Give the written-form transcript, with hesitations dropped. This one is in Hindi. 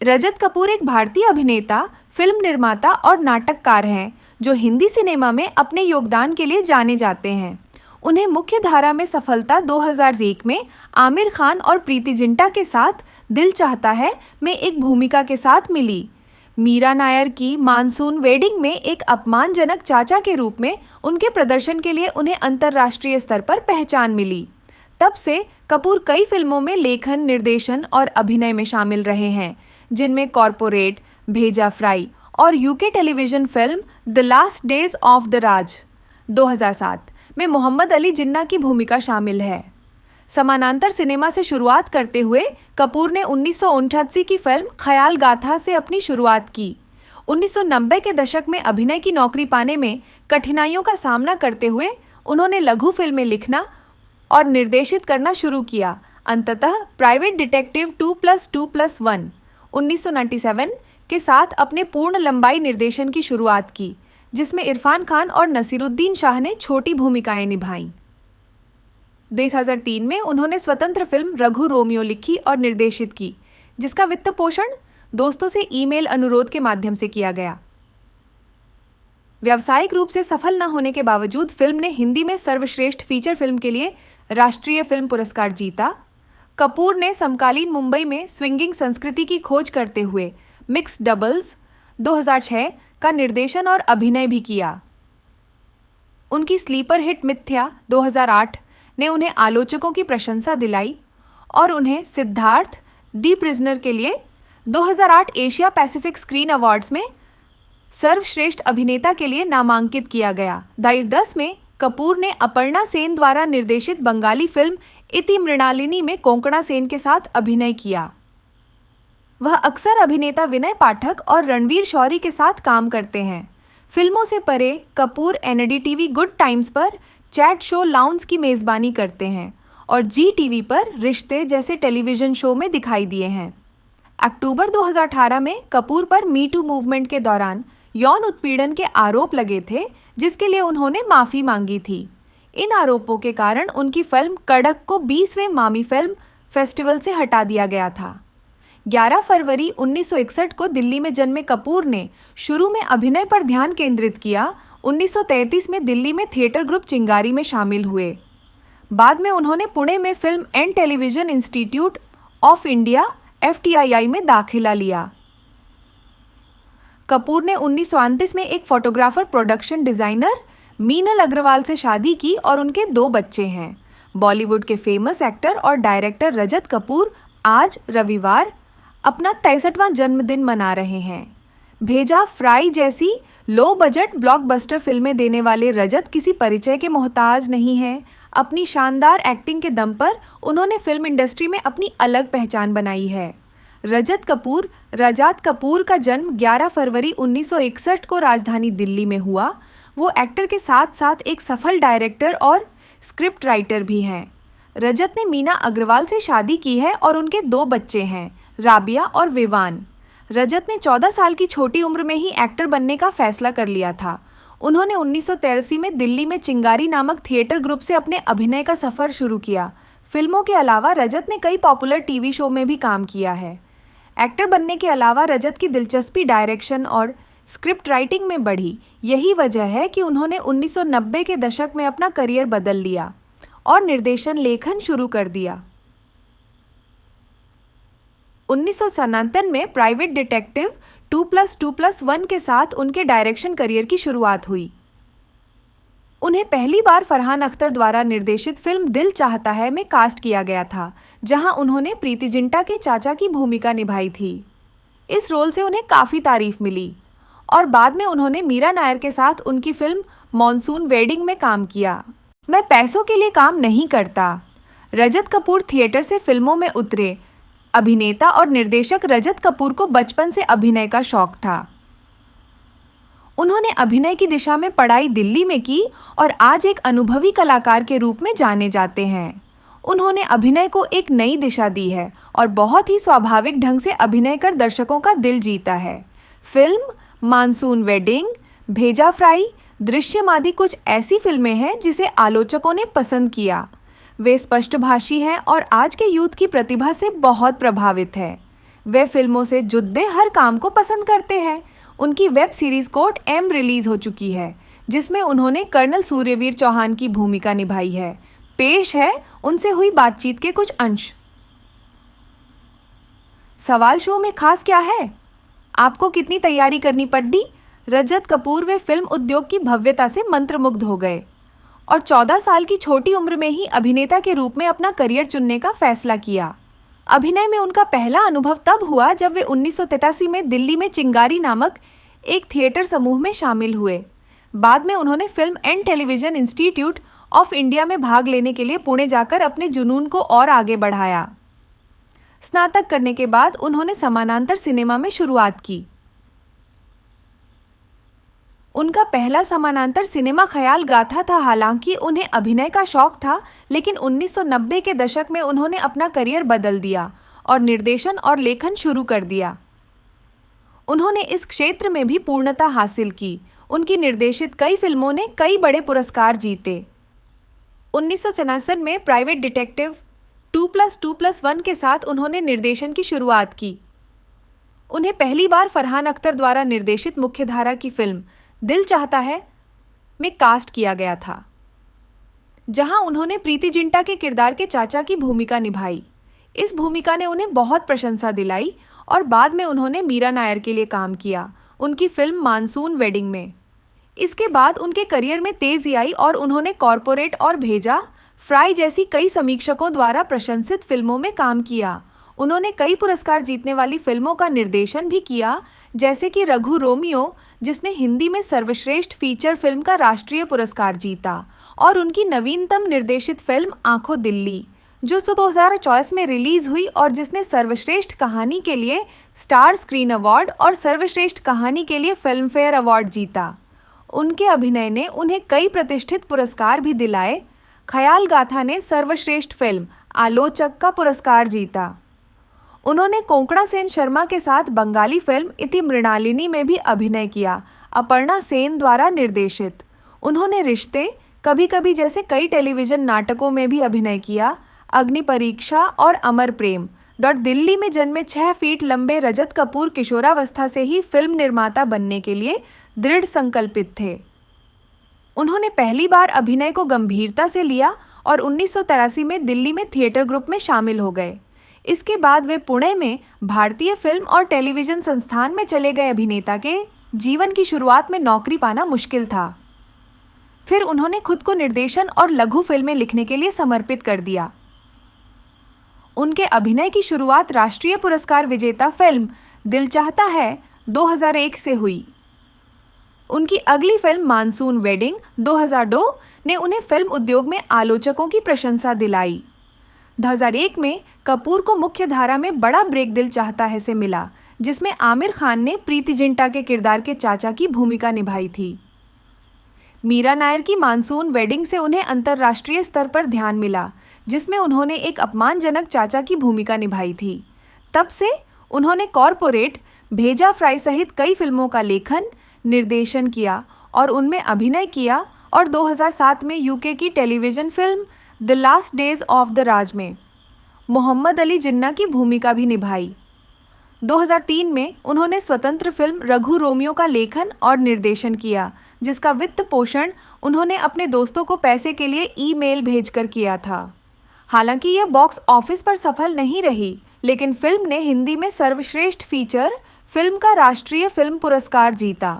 रजत कपूर एक भारतीय अभिनेता, फिल्म निर्माता और नाटककार हैं जो हिंदी सिनेमा में अपने योगदान के लिए जाने जाते हैं। उन्हें मुख्य धारा में सफलता 2001 में आमिर खान और प्रीति जिंटा के साथ दिल चाहता है में एक भूमिका के साथ मिली। मीरा नायर की मानसून वेडिंग में एक अपमानजनक चाचा के रूप में उनके प्रदर्शन के लिए उन्हें अंतर्राष्ट्रीय स्तर पर पहचान मिली। तब से कपूर कई फिल्मों में लेखन, निर्देशन और अभिनय में शामिल रहे हैं, जिनमें कॉर्पोरेट, भेजा फ्राई और UK television film the last days of the Raj 2007 में मोहम्मद अली जिन्ना की भूमिका शामिल है। समानांतर सिनेमा से शुरुआत करते हुए कपूर ने 1989 की फिल्म ख्याल गाथा से अपनी शुरुआत की। 1990 के दशक में अभिनय की नौकरी पाने में कठिनाइयों का सामना करते हुए उन्होंने लघु फिल्में लिखना और निर्देशित करना शुरू किया। अंततः प्राइवेट डिटेक्टिव 2+2+1 1997 के साथ अपने पूर्ण लंबाई निर्देशन की शुरुआत की, जिसमें इरफान खान और नसीरुद्दीन शाह ने छोटी भूमिकाएं निभाईं। 2003 में उन्होंने स्वतंत्र फिल्म रघु रोमियो लिखी और निर्देशित की, जिसका वित्त पोषण दोस्तों से ईमेल अनुरोध के माध्यम से किया गया। व्यावसायिक रूप से सफल न होने के बावजूद फिल्म ने हिंदी में सर्वश्रेष्ठ फीचर फिल्म के लिए राष्ट्रीय फिल्म पुरस्कार जीता। कपूर ने समकालीन मुंबई में स्विंगिंग संस्कृति की खोज करते हुए मिक्स डबल्स 2006 का निर्देशन और अभिनय भी किया। उनकी स्लीपर हिट मिथ्या 2008 ने उन्हें आलोचकों की प्रशंसा दिलाई और उन्हें सिद्धार्थ दी प्रिजनर के लिए 2008 एशिया पैसिफिक स्क्रीन अवार्ड्स में सर्वश्रेष्ठ अभिनेता के लिए नामांकित किया गया। 2010 में कपूर ने अपर्णा सेन द्वारा निर्देशित बंगाली फिल्म इति मृणालिनी में कोंकणा सेन के साथ अभिनय किया। वह अक्सर अभिनेता विनय पाठक और रणवीर शौरी के साथ काम करते हैं। फिल्मों से परे कपूर NDTV गुड टाइम्स पर चैट शो लाउंज की मेज़बानी करते हैं और GTV पर रिश्ते जैसे टेलीविज़न शो में दिखाई दिए हैं। अक्टूबर 2018 में कपूर पर मी टू मूवमेंट के दौरान यौन उत्पीड़न के आरोप लगे थे, जिसके लिए उन्होंने माफ़ी मांगी थी। इन आरोपों के कारण उनकी फिल्म कड़क को 20वें मामी फिल्म फेस्टिवल से हटा दिया गया था। 11 फरवरी 1961 को दिल्ली में जन्मे कपूर ने शुरू में अभिनय पर ध्यान केंद्रित किया। 1933 में दिल्ली में थिएटर ग्रुप चिंगारी में शामिल हुए। बाद में उन्होंने पुणे में film and television institute of India FTII में दाखिला लिया। कपूर ने 1938 में एक photographer production designer Meenal Agarwal से शादी की और उनके 2 बच्चे हैं। बॉलीवुड के फेमस एक्टर और डायरेक्टर रजत कपूर आज रविवार अपना 63वां जन्मदिन मना रहे हैं। भेजा फ्राई जैसी लो बजट ब्लॉकबस्टर फिल्में देने वाले रजत किसी परिचय के मोहताज नहीं हैं। अपनी शानदार एक्टिंग के दम पर उन्होंने फिल्म इंडस्ट्री में अपनी अलग पहचान बनाई है। रजत कपूर का जन्म 11 फरवरी 1961 को राजधानी दिल्ली में हुआ। वो एक्टर के साथ साथ एक सफल डायरेक्टर और स्क्रिप्ट राइटर भी हैं। रजत ने मीना अग्रवाल से शादी की है और उनके 2 बच्चे हैं, राबिया और विवान। रजत ने 14 साल की छोटी उम्र में ही एक्टर बनने का फैसला कर लिया था। उन्होंने 1983 में दिल्ली में चिंगारी नामक थिएटर ग्रुप से अपने अभिनय का सफ़र शुरू किया। फिल्मों के अलावा रजत ने कई पॉपुलर टीवी शो में भी काम किया है। एक्टर बनने के अलावा रजत की दिलचस्पी डायरेक्शन और स्क्रिप्ट राइटिंग में बढ़ी। यही वजह है कि उन्होंने 1990 के दशक में अपना करियर बदल लिया और निर्देशन लेखन शुरू कर दिया। 1997 में प्राइवेट डिटेक्टिव 2+2+1 के साथ उनके डायरेक्शन करियर की शुरुआत हुई। उन्हें पहली बार फरहान अख्तर द्वारा निर्देशित फिल्म दिल चाहता है में कास्ट किया गया था, जहां उन्होंने प्रीति जिंटा के चाचा की भूमिका निभाई थी। इस रोल से उन्हें काफ़ी तारीफ मिली और बाद में उन्होंने मीरा नायर के साथ उनकी फिल्म मानसून वेडिंग में काम किया। मैं पैसों के लिए काम नहीं करता। रजत कपूर थिएटर से फिल्मों में उतरे। अभिनेता और निर्देशक रजत कपूर को बचपन से अभिनय का शौक था। उन्होंने अभिनय की दिशा में पढ़ाई दिल्ली में की और आज एक अनुभवी कलाकार के रूप में जाने जाते हैं। उन्होंने अभिनय को एक नई दिशा दी है और बहुत ही स्वाभाविक ढंग से अभिनय कर दर्शकों का दिल जीता है। फिल्म मानसून वेडिंग, भेजा फ्राई, दृश्यम आदि कुछ ऐसी फिल्में हैं जिसे आलोचकों ने पसंद किया। वे स्पष्टभाषी हैं और आज के यूथ की प्रतिभा से बहुत प्रभावित है। वे फिल्मों से जुड़े हर काम को पसंद करते हैं। उनकी वेब सीरीज कोर्ट एम रिलीज हो चुकी है, जिसमें उन्होंने कर्नल सूर्यवीर चौहान की भूमिका निभाई है। पेश है उनसे हुई बातचीत के कुछ अंश। सवाल शो में खास क्या है? आपको कितनी तैयारी करनी पड़ी? रजत कपूर वे फिल्म उद्योग की भव्यता से मंत्रमुग्ध हो गए और 14 साल की छोटी उम्र में ही अभिनेता के रूप में अपना करियर चुनने का फैसला किया। अभिनय में उनका पहला अनुभव तब हुआ जब वे 1983 में दिल्ली में चिंगारी नामक एक थिएटर समूह में शामिल हुए। बाद में उन्होंने film and television institute of India में भाग लेने के लिए पुणे जाकर अपने जुनून को और आगे बढ़ाया। स्नातक करने के बाद उन्होंने समानांतर सिनेमा में शुरुआत की। उनका पहला समानांतर सिनेमा ख्याल गाथा था। हालांकि उन्हें अभिनय का शौक था, लेकिन 1990 के दशक में उन्होंने अपना करियर बदल दिया और निर्देशन और लेखन शुरू कर दिया। उन्होंने इस क्षेत्र में भी पूर्णता हासिल की। उनकी निर्देशित कई फिल्मों ने कई बड़े पुरस्कार जीते। 1967 में प्राइवेट डिटेक्टिव 2+2+1 के साथ उन्होंने निर्देशन की शुरुआत की। उन्हें पहली बार फरहान अख्तर द्वारा निर्देशित मुख्यधारा की फिल्म दिल चाहता है में कास्ट किया गया था, जहां उन्होंने प्रीति जिंटा के किरदार के चाचा की भूमिका निभाई। इस भूमिका ने उन्हें बहुत प्रशंसा दिलाई और बाद में उन्होंने मीरा नायर के लिए काम किया, उनकी फिल्म मानसून वेडिंग में। इसके बाद उनके करियर में तेजी आई और उन्होंने कॉर्पोरेट और भेजा फ्राई जैसी कई समीक्षकों द्वारा प्रशंसित फिल्मों में काम किया। उन्होंने कई पुरस्कार जीतने वाली फिल्मों का निर्देशन भी किया, जैसे कि रघु रोमियो, जिसने हिंदी में सर्वश्रेष्ठ फीचर फिल्म का राष्ट्रीय पुरस्कार जीता, और उनकी नवीनतम निर्देशित फिल्म आंखों दिल्ली, जो 2024 में रिलीज हुई और जिसने सर्वश्रेष्ठ कहानी के लिए स्टार स्क्रीन अवार्ड और सर्वश्रेष्ठ कहानी के लिए फिल्म फेयर अवार्ड जीता। उनके अभिनय ने उन्हें कई प्रतिष्ठित पुरस्कार भी दिलाए। ख्याल गाथा ने सर्वश्रेष्ठ फिल्म आलोचक का पुरस्कार जीता। उन्होंने कोंकणा सेन शर्मा के साथ बंगाली फिल्म इति मृणालिनी में भी अभिनय किया, अपर्णा सेन द्वारा निर्देशित। उन्होंने रिश्ते, कभी कभी जैसे कई टेलीविजन नाटकों में भी अभिनय किया। अग्नि परीक्षा और अमर प्रेम। दिल्ली में जन्मे 6 फीट लंबे रजत कपूर किशोरावस्था से ही फिल्म निर्माता बनने के लिए दृढ़ संकल्पित थे। उन्होंने पहली बार अभिनय को गंभीरता से लिया और 1983 में दिल्ली में थिएटर ग्रुप में शामिल हो गए। इसके बाद वे पुणे में भारतीय फिल्म और टेलीविजन संस्थान में चले गए। अभिनेता के जीवन की शुरुआत में नौकरी पाना मुश्किल था। फिर उन्होंने खुद को निर्देशन और लघु फिल्में लिखने के लिए समर्पित कर दिया। उनके अभिनय की शुरुआत राष्ट्रीय पुरस्कार विजेता फिल्म दिल चाहता है 2001 से हुई। उनकी अगली फिल्म मानसून वेडिंग 2002 ने उन्हें फिल्म उद्योग में आलोचकों की प्रशंसा दिलाई। 2001 में कपूर को मुख्य धारा में बड़ा ब्रेक दिल चाहता है से मिला, जिसमें आमिर खान ने प्रीति जिंटा के किरदार के चाचा की भूमिका निभाई थी। मीरा नायर की मानसून वेडिंग से उन्हें अंतर्राष्ट्रीय स्तर पर ध्यान मिला, जिसमें उन्होंने एक अपमानजनक चाचा की भूमिका निभाई थी। तब से उन्होंने कॉर्पोरेट, भेजा फ्राई सहित कई फिल्मों का लेखन, निर्देशन किया और उनमें अभिनय किया और 2007 में यूके की television film the last days of the Raj में मोहम्मद अली जिन्ना की भूमिका भी निभाई। 2003 में उन्होंने स्वतंत्र फिल्म रघु रोमियो का लेखन और निर्देशन किया, जिसका वित्त पोषण उन्होंने अपने दोस्तों को पैसे के लिए ईमेल भेजकर किया था। हालांकि यह बॉक्स ऑफिस पर सफल नहीं रही, लेकिन फिल्म ने हिंदी में सर्वश्रेष्ठ फीचर फिल्म का राष्ट्रीय फिल्म पुरस्कार जीता।